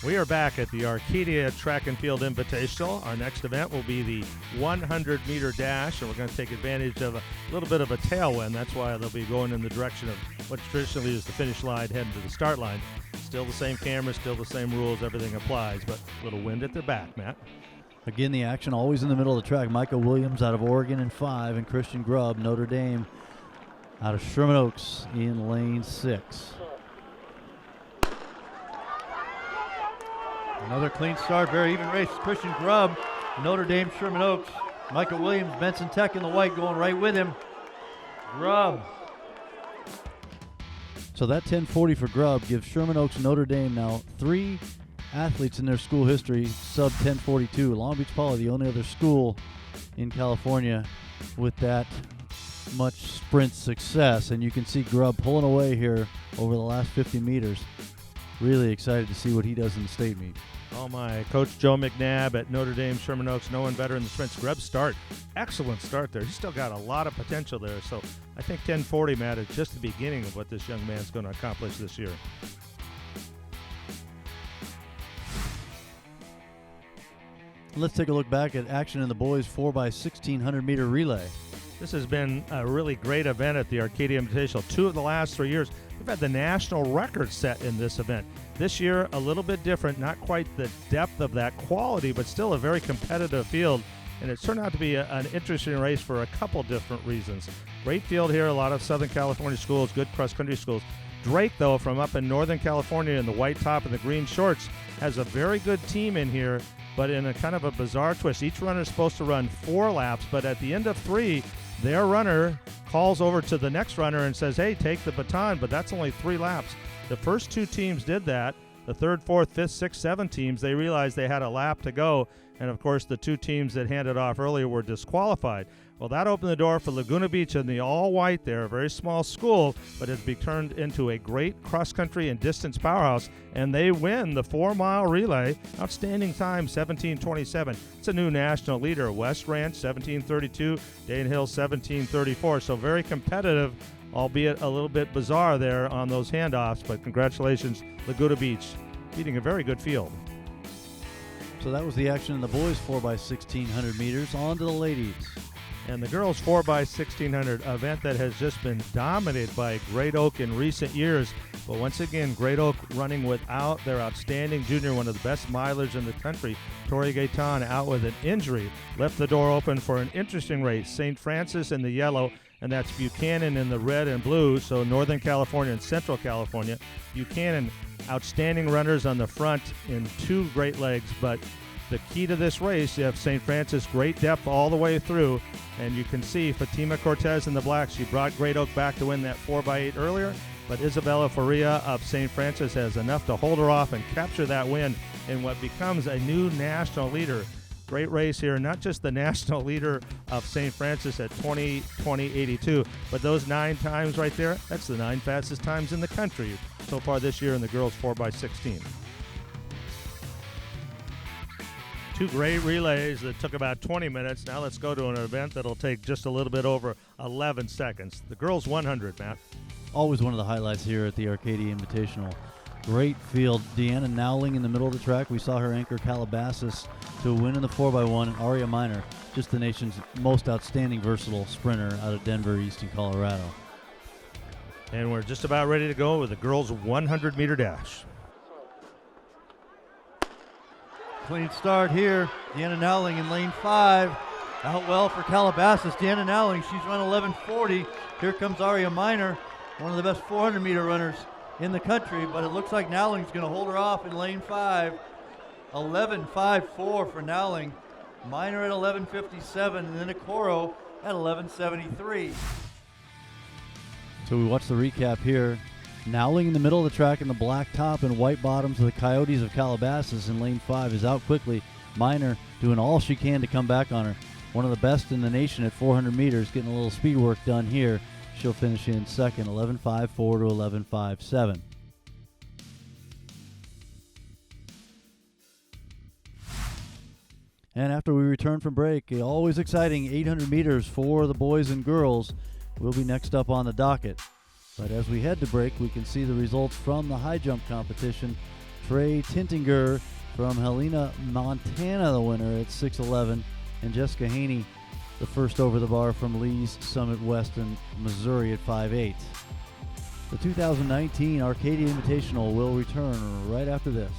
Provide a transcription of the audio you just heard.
We are back at the Arcadia Track and Field Invitational. Our next event will be the 100-meter dash, and we're going to take advantage of a little bit of a tailwind. That's why they'll be going in the direction of what traditionally is the finish line, heading to the start line. Still the same camera, still the same rules, everything applies, but a little wind at their back, Matt. Again, the action always in the middle of the track. Micah Williams out of Oregon in 5, and Christian Grubb, Notre Dame, out of Sherman Oaks in lane 6. Another clean start, very even race. Christian Grubb, Notre Dame, Sherman Oaks. Micah Williams, Benson Tech in the white, going right with him. Grubb. So that 10:40 for Grubb gives Sherman Oaks, Notre Dame now 3 athletes in their school history sub 10:42. Long Beach Poly, the only other school in California with that much sprint success. And you can see Grubb pulling away here over the last 50 meters. Really excited to see what he does in the state meet. Oh my, Coach Joe McNabb at Notre Dame, Sherman Oaks, no one better in the sprints. Grubb's start, excellent start there. He's still got a lot of potential there. So I think 10:40, Matt, is just the beginning of what this young man's going to accomplish this year. Let's take a look back at action in the boys 4x1600 meter relay. This has been a really great event at the Arcadia Invitational. 2 of the last 3 years, we've had the national record set in this event. This year, a little bit different, not quite the depth of that quality, but still a very competitive field. And it's turned out to be an interesting race for a couple different reasons. Great field here, a lot of Southern California schools, good cross-country schools. Drake, though, from up in Northern California in the white top and the green shorts, has a very good team in here, but in a kind of a bizarre twist. Each runner is supposed to run 4 laps, but at the end of 3, their runner calls over to the next runner and says, hey, take the baton, but that's only 3 laps. The first 2 teams did that. The 3rd, 4th, 5th, 6th, 7th teams, they realized they had a lap to go, and of course the 2 teams that handed off earlier were disqualified. Well, that opened the door for Laguna Beach and the all-white there, a very small school, but it's been turned into a great cross-country and distance powerhouse, and they win the 4-mile relay. Outstanding time, 17:27. It's a new national leader. West Ranch, 17:32. Dane Hill, 17:34. So very competitive, albeit a little bit bizarre there on those handoffs, but congratulations, Laguna Beach, beating a very good field. So that was the action in the boys 4x1600 meters. On to the ladies. And the girls 4x1600 event that has just been dominated by Great Oak in recent years. But once again, Great Oak running without their outstanding junior, one of the best milers in the country, Tori Gaitan, out with an injury. Left the door open for an interesting race. St. Francis in the yellow, and that's Buchanan in the red and blue, so Northern California and Central California. Buchanan, outstanding runners on the front in 2 great legs, but the key to this race, you have St. Francis, great depth all the way through, and you can see Fatima Cortez in the black. She brought Great Oak back to win that 4x8 earlier, but Isabella Faria of St. Francis has enough to hold her off and capture that win in what becomes a new national leader. Great race here, not just the national leader of St. Francis at 20:20:82, but those 9 times right there, that's the 9 fastest times in the country so far this year in the girls 4x16. 2 great relays that took about 20 minutes. Now let's go to an event that'll take just a little bit over 11 seconds. The girls 100, Matt. Always one of the highlights here at the Arcadia Invitational. Great field. Deanna Nowling in the middle of the track. We saw her anchor Calabasas to a win in the 4x1. And Aria Minor, just the nation's most outstanding versatile sprinter out of Denver, Eastern Colorado. And we're just about ready to go with the girls 100-meter dash. Clean start here. Deanna Nowling in lane 5. Out well for Calabasas. Deanna Nowling, she's run 11:40. Here comes Aria Minor, one of the best 400-meter runners in the country, but it looks like Nowling's going to hold her off in lane 5. 11:54 for Nowling. Minor at 11:57, and then Okoro at 11:73. So we watch the recap here. Nowling in the middle of the track in the black top and white bottoms of the Coyotes of Calabasas in lane 5 is out quickly. Minor doing all she can to come back on her. One of the best in the nation at 400 meters, getting a little speed work done here. She'll finish in second, 11:54 to 11:57. And after we return from break, a always exciting 800 meters for the boys and girls will be next up on the docket. But as we head to break, we can see the results from the high jump competition Trey Tintinger from Helena, Montana, the winner at 6'11", and Jessica Haney, the first over the bar from Lee's Summit West in Missouri at 5'8". The 2019 Arcadia Invitational will return right after this.